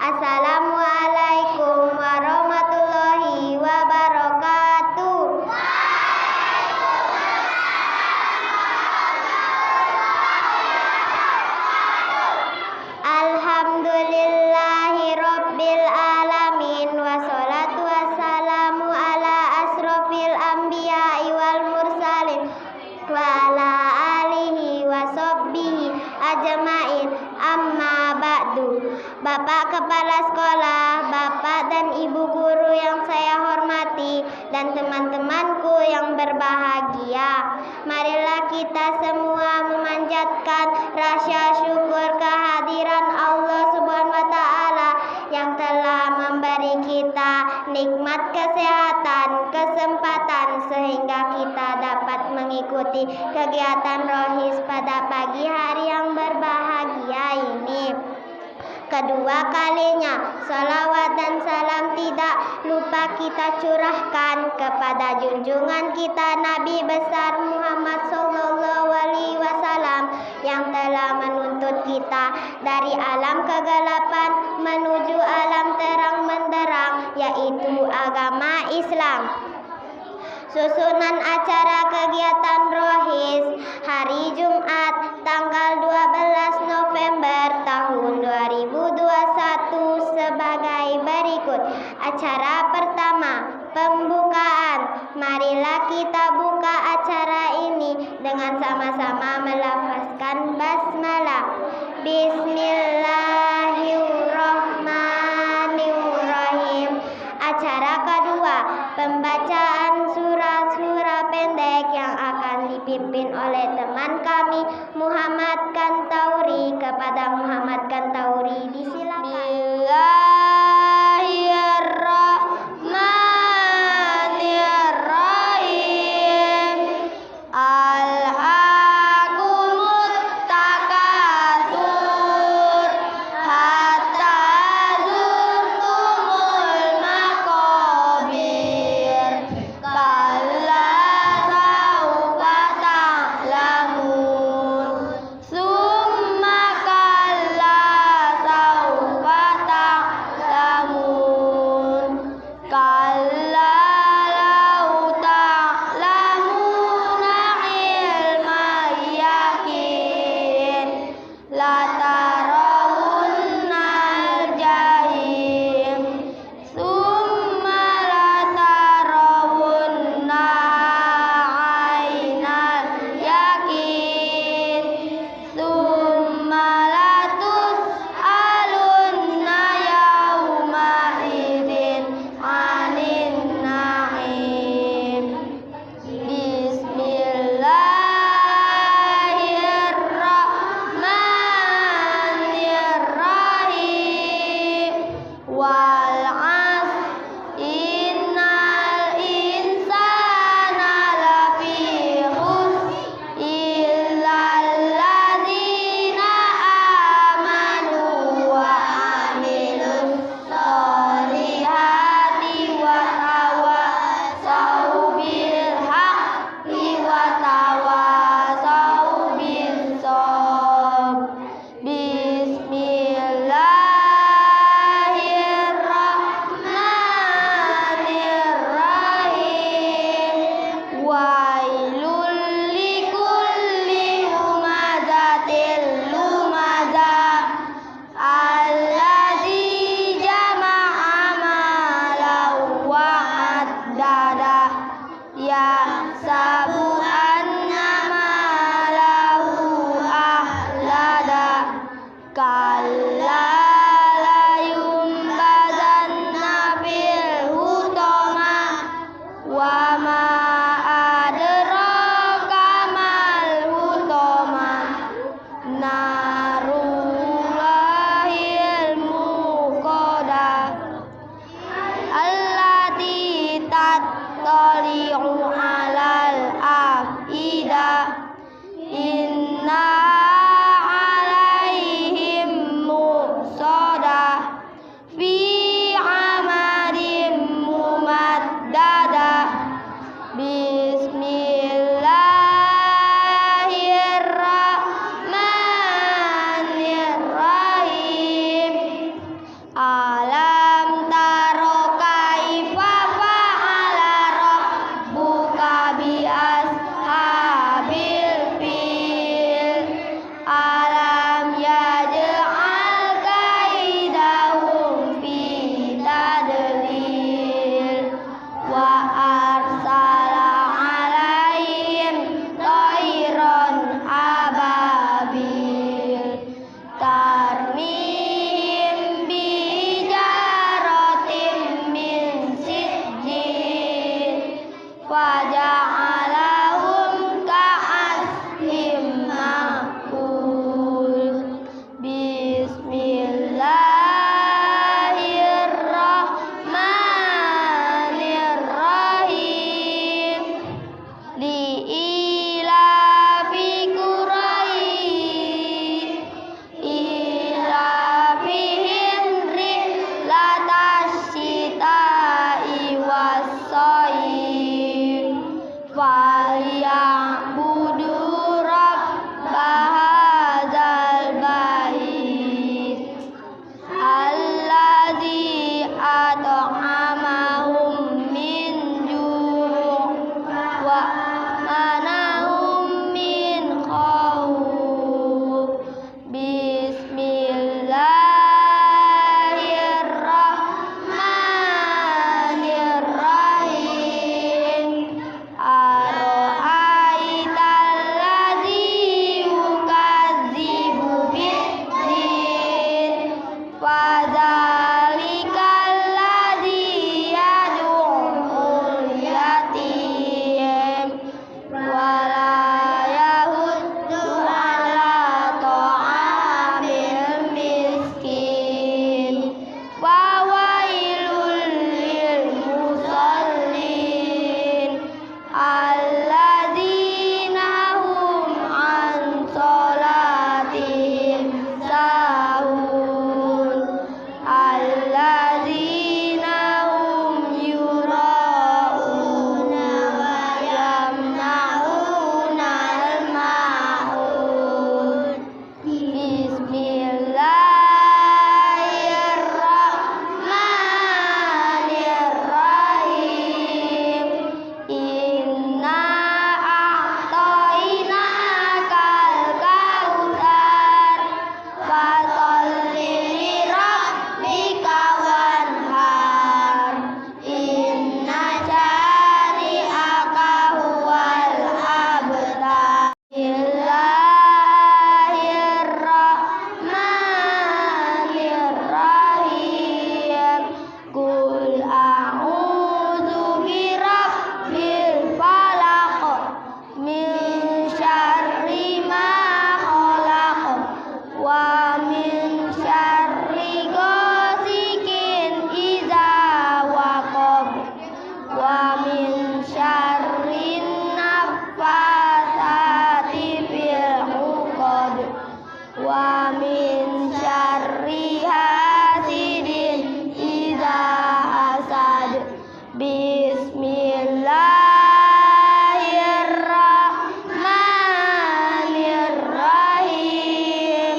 Assalamualaikum warahmatullahi wabarakatuh. Alhamdulillahi rabbil alamin, wassalatu wassalamu ala asrofil anbiya'i wal mursalin wa ala alihi wa sahbihi ajmain, amma ba'du. Bapak Kepala Sekolah, Bapak dan Ibu Guru yang saya hormati, dan teman-temanku yang berbahagia, marilah kita semua memanjatkan rasa syukur kehadiran Allah Subhanahu wa Ta'ala yang telah memberi kita nikmat kesehatan, kesempatan sehingga kita dapat mengikuti kegiatan rohis pada pagi hari yang berbahagia ini. Kedua kalinya, salawat dan salam tidak lupa kita curahkan kepada junjungan kita Nabi besar Muhammad Sallallahu Alaihi Wasallam yang telah menuntut kita dari alam kegelapan menuju alam terang benderang, yaitu agama Islam. Susunan acara kegiatan rohis hari Jumat tanggal 12 November tahun 2021 sebagai berikut. Acara pertama, pembukaan. Marilah kita buka acara ini dengan sama-sama melafazkan basmalah. Bismillahirrahmanirrahim. Acara kedua, pembacaan surah-surah pendek yang akan dipimpin oleh teman kami Muhammad Kantauri. Kepada Muhammad Kantauri disilakan. Bismillahirrahmanirrahim. Alhaakumut takatsur hatta zurtumul maqabir. Kalla saufa ta'lamun, summa kalla saufa ta'lamun, kalla lau ta'lamuna ilmal yaqin, latarawunnal jahim, summa latarawunna ainal yaqin, summa latus'alunna yawma idzin 'anin na'im. Bismillahirrahmanirrahim. Wal 'asr, innal insana lafi khusr illal ladzina amanu wa 'amilus sholihati wa tawassaw bil haqqi wa tawassaw bis sabr. Bismillahirrahmanirrahim. Alam taro kaifa fa'ala rabbuka bi ashabil fil. Alam yaj'al kaidahum fi tadlil. Wa arsala alaihim tayran ababil tarmihim bijaratin min sijjin faja'alahum ka'asfin ma'kul. Bismillahirrahmanirrahim. Li'ilafi Quraisy ilafihim rihlatash shita'i was-shayf falyabudu rabba hadzal bait allazi at'amahum min ju' wa amanahum min khauf. Bismillahirrahmanirrahim. Ara'aital ladzi yukadzibu bid-din fadzalikal ladzi yad'ul yatim wala yahuddu ala ta'amil miskin. Fawailul lil musallin alladzina hum an sholatihim sahun alladzina hum yura'una wa yamna'una al-ma'un. Bismillahirrahmanirrahim. Inna a'tainakal kautsar fasholli li rabbika wanhar. Inna syani'aka huwal abtar. Bismillahirrahmanirrahim. Qul a'udzu birabbil falaq min syarri ma khalaq wa min syarri ghasikin idza waqab wa min syarri naffasati fil 'uqad wa min syarri hasidin idza hasad. Bismillahirrahmanirrahim.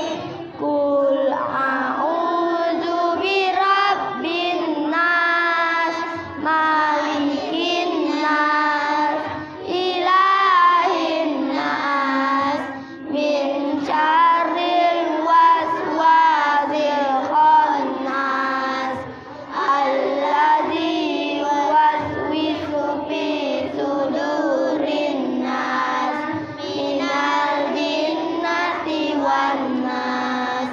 Qul a'udzu birabbin nas malikin nas ilahin nas min syarril waswasil khannas alladzi yuwaswisu fi sudurin nas minal jinnati wan nas.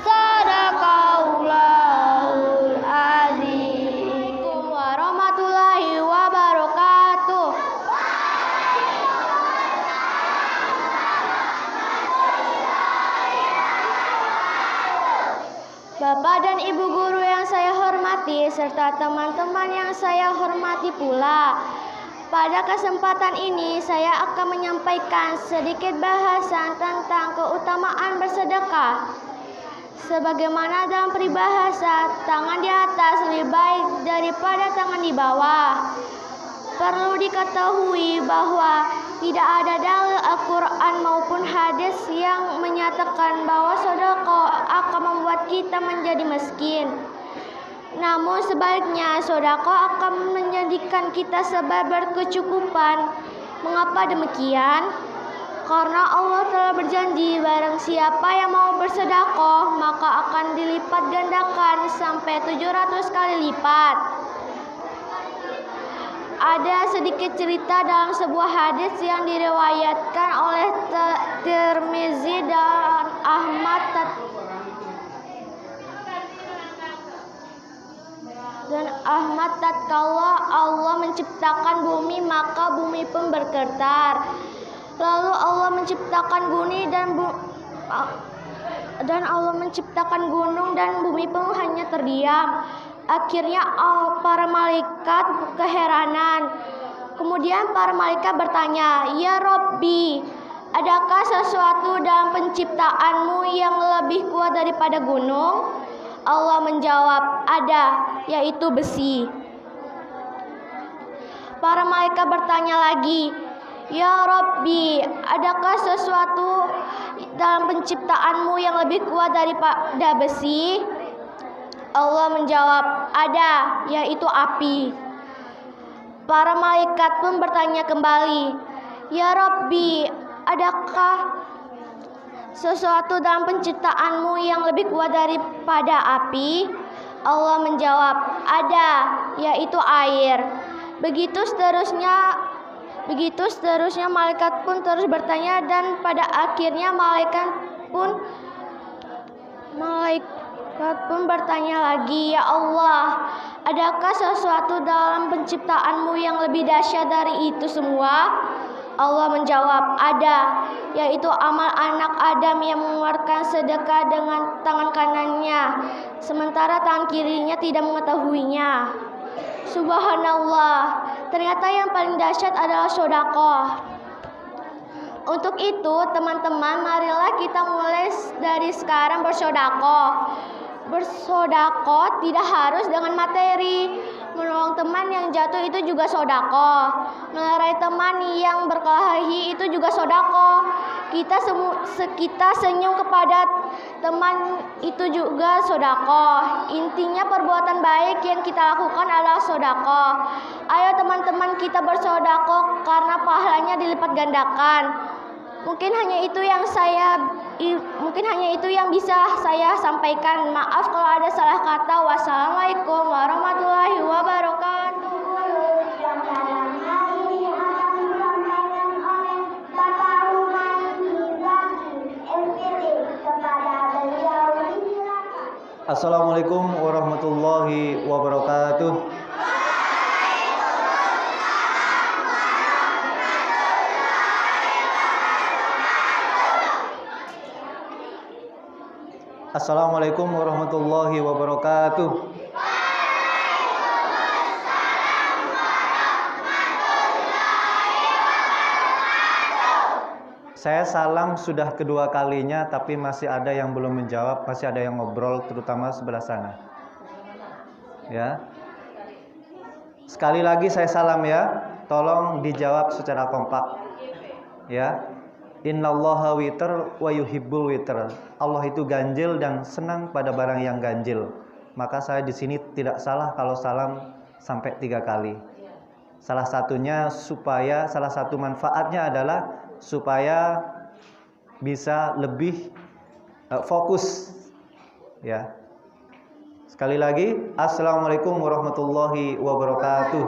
Shadaqallahul azim. Warahmatullahi wabarakatuh. Bapak dan Ibu guru yang saya hormati serta teman-teman yang saya hormati pula. Pada kesempatan ini saya akan menyampaikan sedikit bahasan tentang keutamaan bersedekah. Sebagaimana dalam peribahasa, tangan di atas lebih baik daripada tangan di bawah. Perlu diketahui bahwa tidak ada dalil Al-Quran maupun hadis yang menyatakan bahwa sedekah akan membuat kita menjadi miskin. Namun sebaliknya, sedekah akan menjadikan kita sebab berkecukupan. Mengapa demikian? Karena Allah telah berjanji, barang siapa yang mau bersedekah, maka akan dilipat gandakan sampai 700 kali lipat. Ada sedikit cerita dalam sebuah hadis yang diriwayatkan oleh Tirmizi dan Ahmad tatkala Allah menciptakan bumi, maka bumi pun bergetar. Lalu Allah menciptakan Allah menciptakan gunung dan bumi pun hanya terdiam. Akhirnya para malaikat keheranan. Kemudian para malaikat bertanya, "Ya Rabbi, adakah sesuatu dalam penciptaanmu yang lebih kuat daripada gunung?" Allah menjawab, "Ada, yaitu besi." Para malaikat bertanya lagi, "Ya Rabbi, adakah sesuatu dalam penciptaanmu yang lebih kuat daripada besi?" Allah menjawab, "Ada, yaitu api." Para malaikat pun bertanya kembali, "Ya Rabbi, adakah sesuatu dalam penciptaanmu yang lebih kuat daripada api?" Allah menjawab, "Ada, yaitu air." Begitu seterusnya malaikat pun terus bertanya, dan pada akhirnya malaikat pun bertanya lagi, "Ya Allah, adakah sesuatu dalam penciptaanmu yang lebih dahsyat dari itu semua?" Allah menjawab, "Ada, yaitu amal anak Adam yang mengeluarkan sedekah dengan tangan kanannya, sementara tangan kirinya tidak mengetahuinya." Subhanallah, ternyata yang paling dahsyat adalah sedekah. Untuk itu, teman-teman, marilah kita mulai dari sekarang bersedekah. Bersedekah tidak harus dengan materi. Menolong teman yang jatuh itu juga sedekah. Melerai teman yang berkelahi itu juga sedekah. Kita senyum kepada teman itu juga sedekah. Intinya perbuatan baik yang kita lakukan adalah sedekah. Ayo teman-teman, kita bersedekah karena pahalanya dilipat gandakan. Mungkin hanya itu yang bisa saya sampaikan. Maaf kalau ada salah kata. Wassalamualaikum warahmatullahi wabarakatuh. Assalamualaikum warahmatullahi wabarakatuh. Assalamualaikum warahmatullahi wabarakatuh. Saya salam sudah kedua kalinya, tapi masih ada yang belum menjawab, masih ada yang ngobrol, terutama sebelah sana. Ya. Sekali lagi saya salam ya, tolong dijawab secara kompak. Ya. Innallaha witr wa yuhibbul witr. Allah itu ganjil dan senang pada barang yang ganjil. Maka saya di sini tidak salah kalau salam sampai 3 kali. Salah satu manfaatnya adalah supaya bisa lebih fokus. Ya. Sekali lagi, assalamualaikum warahmatullahi wabarakatuh.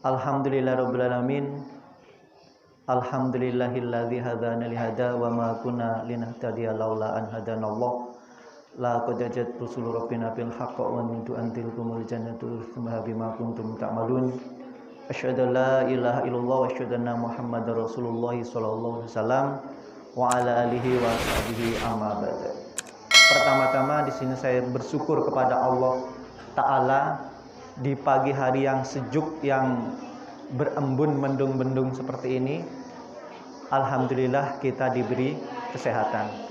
Alhamdulillahirabbil alamin. Alhamdulillahilladzi hadana lihada wa ma kunna linahtadiya laula an hadanallah. La qad ja'at rusul rabbina bil haqqi wa min tu'antilkumul jannatu thumma bima kuntum ta'malun. Asyhadu an la ilaha illallah wa asyhadu anna Muhammadar Rasulullah sallallahu alaihi wasallam wa ala alihi wa sahbihi amma ba'd. Pertama-tama di sini saya bersyukur kepada Allah Ta'ala di pagi hari yang sejuk, yang berembun mendung-mendung seperti ini. Alhamdulillah kita diberi kesehatan.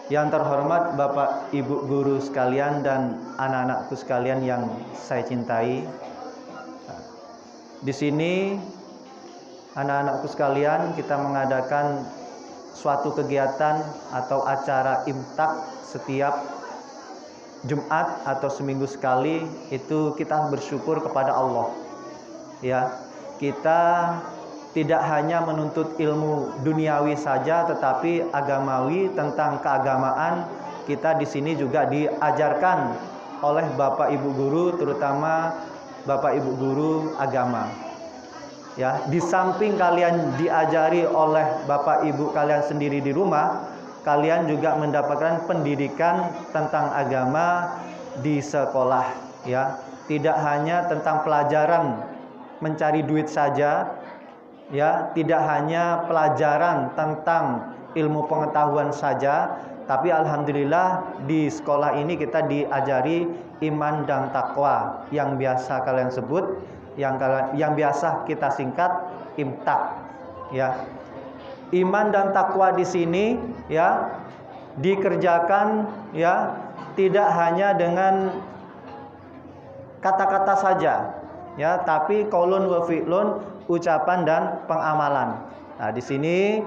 Yang terhormat Bapak Ibu guru sekalian dan anak-anakku sekalian yang saya cintai. Di sini anak-anakku sekalian, kita mengadakan suatu kegiatan atau acara imtak setiap Jumat atau seminggu sekali. Itu kita bersyukur kepada Allah. Ya, kita tidak hanya menuntut ilmu duniawi saja, tetapi agamawi, tentang keagamaan kita di sini juga diajarkan oleh Bapak Ibu guru, terutama Bapak Ibu guru agama. Ya, di samping kalian diajari oleh Bapak Ibu kalian sendiri di rumah, kalian juga mendapatkan pendidikan tentang agama di sekolah, ya. Tidak hanya tentang pelajaran mencari duit saja, ya, tidak hanya pelajaran tentang ilmu pengetahuan saja, tapi alhamdulillah di sekolah ini kita diajari iman dan takwa, yang biasa kalian sebut, yang biasa kita singkat imtak, ya. Iman dan takwa di sini, ya, dikerjakan, ya, tidak hanya dengan kata-kata saja, ya, tapi qaulun wa fi'lun, ucapan dan pengamalan. Nah, di sini,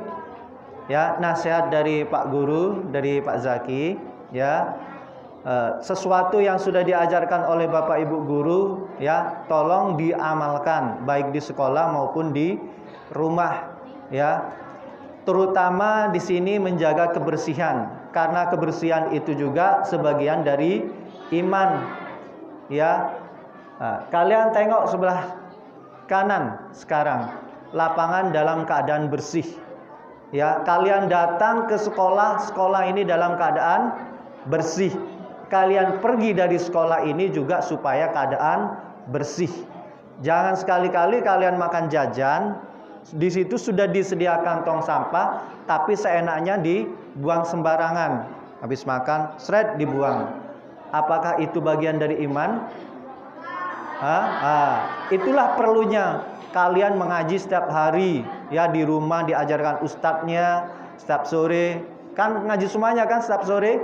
ya, nasihat dari Pak Guru, dari Pak Zaki, ya, sesuatu yang sudah diajarkan oleh Bapak Ibu guru, ya, tolong diamalkan baik di sekolah maupun di rumah, ya. Terutama di sini menjaga kebersihan, karena kebersihan itu juga sebagian dari iman, ya. Nah, kalian tengok sebelah kanan sekarang, lapangan dalam keadaan bersih, ya. Kalian datang ke sekolah, sekolah ini dalam keadaan bersih. Kalian pergi dari sekolah ini juga supaya keadaan bersih. Jangan sekali-kali kalian makan jajan, di situ sudah disediakan tong sampah, tapi seenaknya dibuang sembarangan. Habis makan, seret dibuang. Apakah itu bagian dari iman? Itulah perlunya kalian mengaji setiap hari, ya, di rumah diajarkan ustadznya setiap sore. Kan ngaji semuanya kan setiap sore?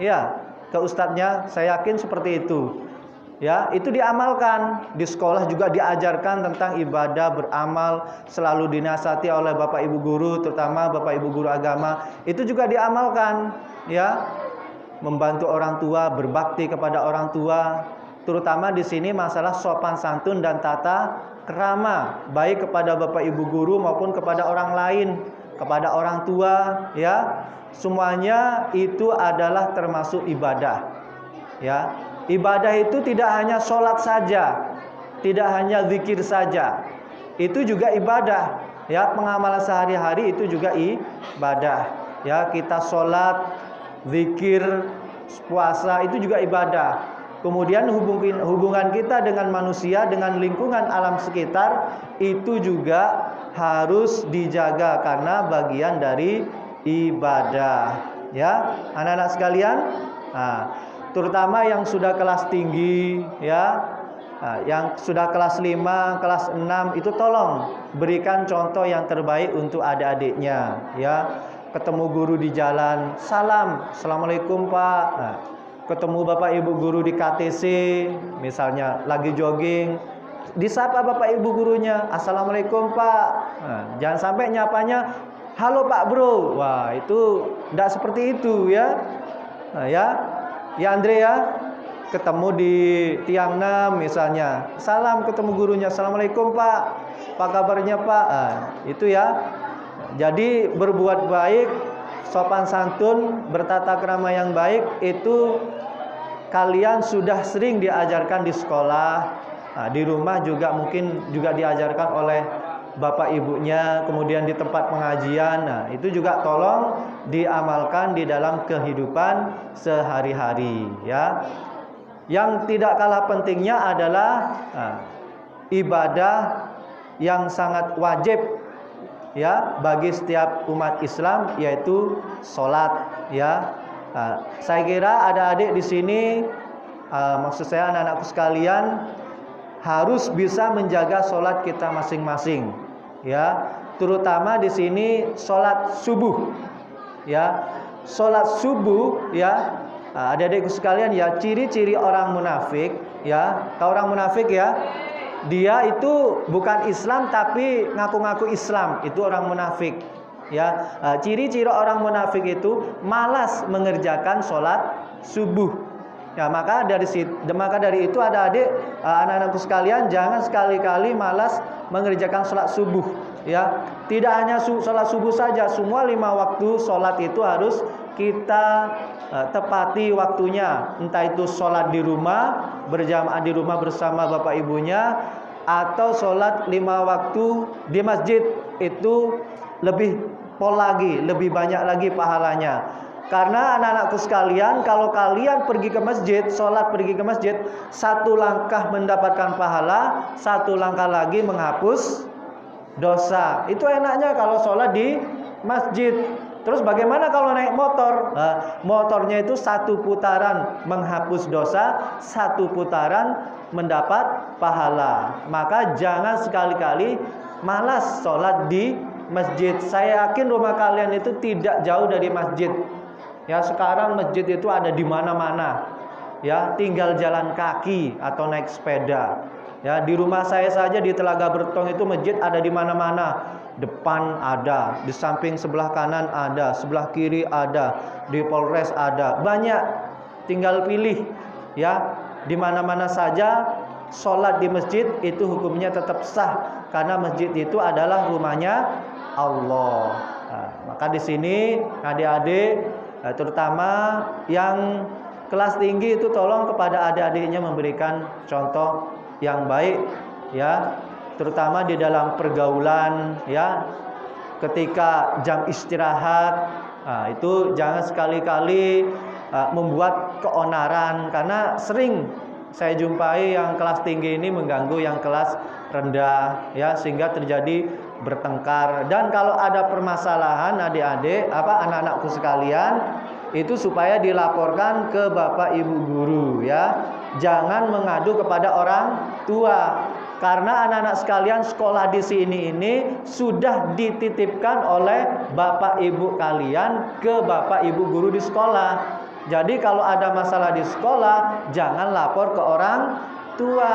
Ya, ke ustadznya, saya yakin seperti itu. Ya, itu diamalkan. Di sekolah juga diajarkan tentang ibadah, beramal, selalu dinasihati oleh Bapak Ibu guru, terutama Bapak Ibu guru agama. Itu juga diamalkan, ya. Membantu orang tua, berbakti kepada orang tua, terutama di sini masalah sopan santun dan tata krama, baik kepada Bapak Ibu guru maupun kepada orang lain, kepada orang tua, ya. Semuanya itu adalah termasuk ibadah, ya. Ibadah itu tidak hanya sholat saja, tidak hanya zikir saja, itu juga ibadah, ya. Pengamalan sehari-hari itu juga ibadah, ya. Kita sholat, zikir, puasa, itu juga ibadah. Kemudian hubungan kita dengan manusia, dengan lingkungan alam sekitar, itu juga harus dijaga karena bagian dari ibadah, ya, anak-anak sekalian. Nah, terutama yang sudah kelas tinggi, ya, yang sudah kelas 5, kelas 6, itu tolong berikan contoh yang terbaik untuk adik-adiknya, ya. Ketemu guru di jalan, salam, assalamualaikum Pak. Nah, ketemu Bapak Ibu guru di KTC, misalnya lagi jogging, disapa Bapak Ibu gurunya, assalamualaikum Pak. Nah, jangan sampai nyapanya, halo Pak Bro. Wah, itu tidak seperti itu, ya. Nah, ya. Ya Andre, ya, ketemu di tiang 6 misalnya, salam, ketemu gurunya, assalamualaikum Pak, apa kabarnya Pak. Nah, itu, ya. Jadi berbuat baik, sopan santun, bertata krama yang baik, itu kalian sudah sering diajarkan di sekolah. Nah, di rumah juga mungkin juga diajarkan oleh bapak ibunya, kemudian di tempat pengajian. Nah, itu juga tolong diamalkan di dalam kehidupan sehari-hari, ya. Yang tidak kalah pentingnya adalah ibadah yang sangat wajib, ya, bagi setiap umat Islam, yaitu sholat, ya. Saya kira adik-adik di sini, maksud saya anak-anakku sekalian, harus bisa menjaga sholat kita masing-masing, ya. Terutama di sini sholat subuh, ya. Sholat subuh, ya, adik-adikku sekalian, ya, ciri-ciri orang munafik, ya. Kalau orang munafik, ya, dia itu bukan Islam tapi ngaku-ngaku Islam, itu orang munafik. Ya, ciri-ciri orang munafik itu malas mengerjakan sholat subuh. Ya, maka dari itu adik-adik, anak-anakku sekalian, jangan sekali-kali malas mengerjakan sholat subuh. Ya, tidak hanya sholat subuh saja, semua 5 waktu sholat itu harus kita tepati waktunya. Entah itu sholat di rumah, berjamaah di rumah bersama bapak ibunya, atau sholat 5 waktu di masjid, itu lebih lagi, lebih banyak lagi pahalanya. Karena anak-anakku sekalian, kalau kalian pergi ke masjid, sholat pergi ke masjid, 1 langkah mendapatkan pahala, 1 langkah lagi menghapus dosa. Itu enaknya kalau sholat di masjid. Terus bagaimana kalau naik motor? Motornya itu 1 putaran menghapus dosa, 1 putaran mendapat pahala. Maka jangan sekali-kali malas sholat di masjid. Saya yakin rumah kalian itu tidak jauh dari masjid. Ya, sekarang masjid itu ada di mana-mana. Ya, tinggal jalan kaki atau naik sepeda. Ya, di rumah saya saja di Telaga Bertong itu masjid ada di mana-mana. Depan ada, di samping sebelah kanan ada, sebelah kiri ada, di Polres ada. Banyak. Tinggal pilih. Ya, di mana-mana saja sholat di masjid itu hukumnya tetap sah, karena masjid itu adalah rumahnya Allah. Nah, maka di sini adik-adik, terutama yang kelas tinggi itu tolong kepada adik-adiknya memberikan contoh yang baik, ya, terutama di dalam pergaulan, ya, ketika jam istirahat. Nah, itu jangan sekali-kali membuat keonaran, karena sering saya jumpai yang kelas tinggi ini mengganggu yang kelas rendah, ya, sehingga terjadi bertengkar. Dan kalau ada permasalahan adik-adik, anak-anakku sekalian, itu supaya dilaporkan ke bapak ibu guru, ya. Jangan mengadu kepada orang tua, karena anak-anak sekalian sekolah di sini ini sudah dititipkan oleh bapak ibu kalian ke bapak ibu guru di sekolah. Jadi kalau ada masalah di sekolah, jangan lapor ke orang tua,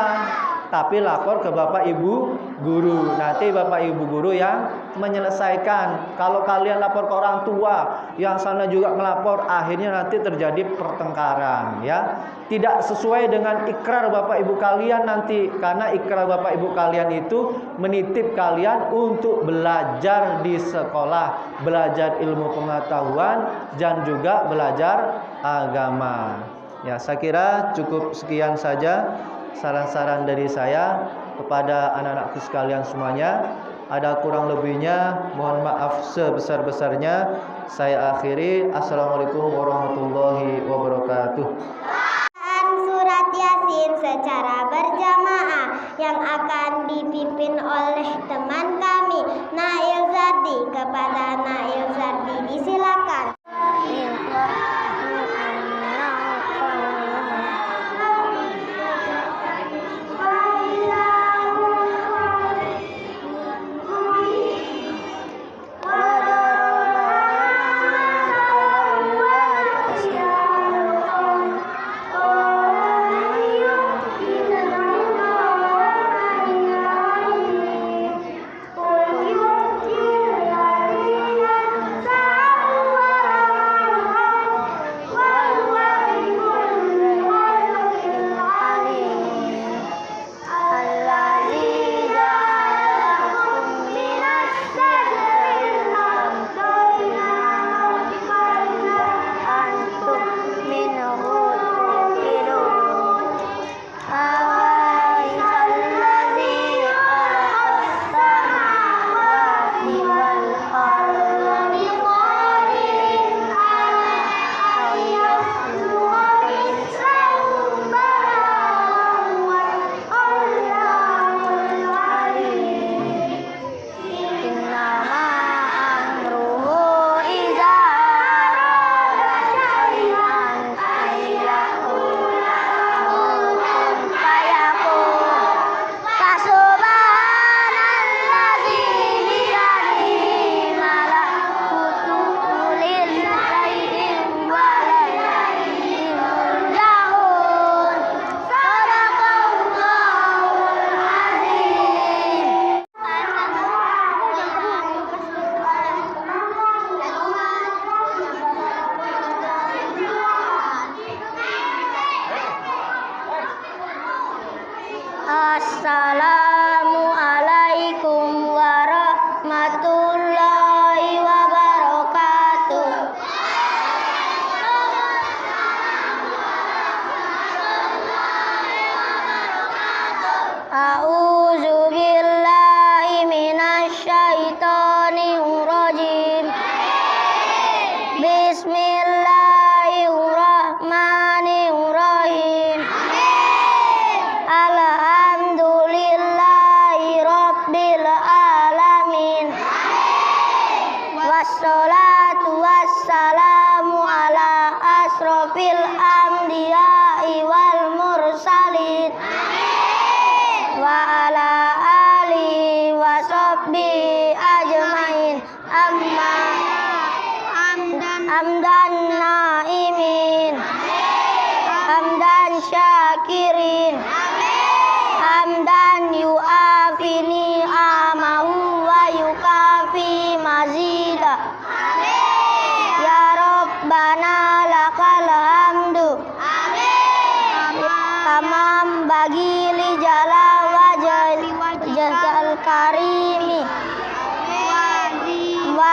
tapi lapor ke bapak ibu guru. Nanti bapak ibu guru yang menyelesaikan. Kalau kalian lapor ke orang tua, yang sana juga melapor, akhirnya nanti terjadi pertengkaran, ya. Tidak sesuai dengan ikrar bapak ibu kalian nanti, karena ikrar bapak ibu kalian itu menitip kalian untuk belajar di sekolah, belajar ilmu pengetahuan dan juga belajar agama. Ya, saya kira cukup sekian saja saran-saran dari saya kepada anak-anakku sekalian semuanya. Ada kurang lebihnya mohon maaf sebesar-besarnya. Saya akhiri. Assalamualaikum warahmatullahi wabarakatuh. Surat Yasin secara berjamaah yang akan dipimpin oleh teman kami Nail Zardi. Kepada Nail Zardi disilakan.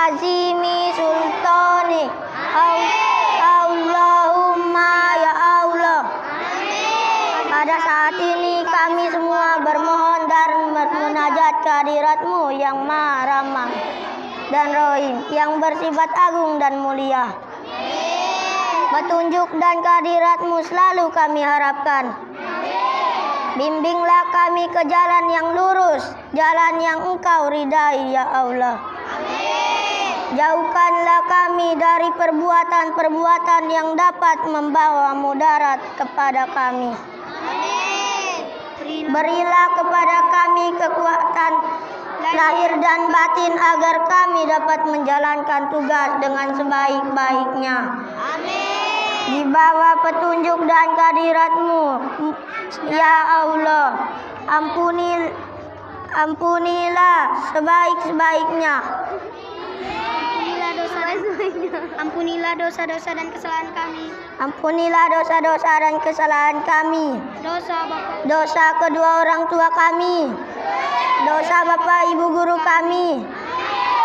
azimi sultani. Allahumma ya Allah. Pada saat ini kami semua bermohon dan munajat kehadirat-Mu yang Maha Rahman dan Rahim, yang bersifat agung dan mulia. Petunjuk dan kehadirat-Mu selalu kami harapkan. Bimbinglah kami ke jalan yang lurus, jalan yang Engkau ridai ya Allah. Jauhkanlah kami dari perbuatan-perbuatan yang dapat membawa mudarat kepada kami. Berilah kepada kami kekuatan lahir dan batin agar kami dapat menjalankan tugas dengan sebaik-baiknya. Di bawah petunjuk dan kehadirat-Mu, ya Allah, ampunilah sebaik-baiknya. Ampunilah dosa-dosa dan kesalahan kami. Ampunilah dosa-dosa dan kesalahan kami. Dosa kedua orang tua kami. Dosa Bapak Ibu guru kami.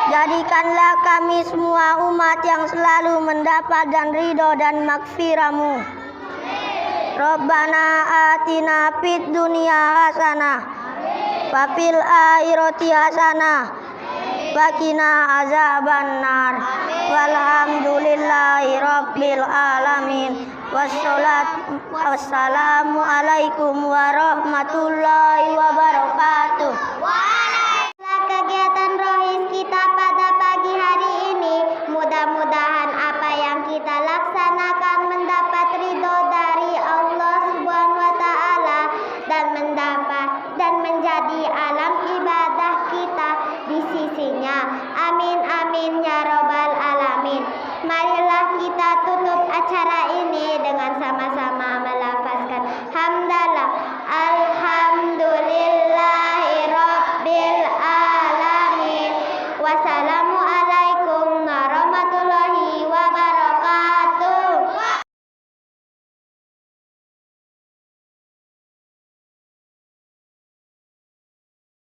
Jadikanlah kami semua umat yang selalu mendapat dan ridho dan magfirah-Mu. Rabbana atina fid dunya hasanah wa fil akhirati hasanah wa qina azabannar. Walhamdulillahi rabbil alamin. Wassalamu alaikum warahmatullahi wabarakatuh. Kegiatan rohis kita pada pagi hari ini, mudah-mudahan apa yang kita laksanakan mendapat ridho dari Allah Subhanahu wa Ta'ala dan menjadi alam ibadah kita di sisinya. Amin amin ya robbal alamin. Marilah kita tutup acara ini dengan sama-sama melafazkan hamdalah. Alhamdulillah.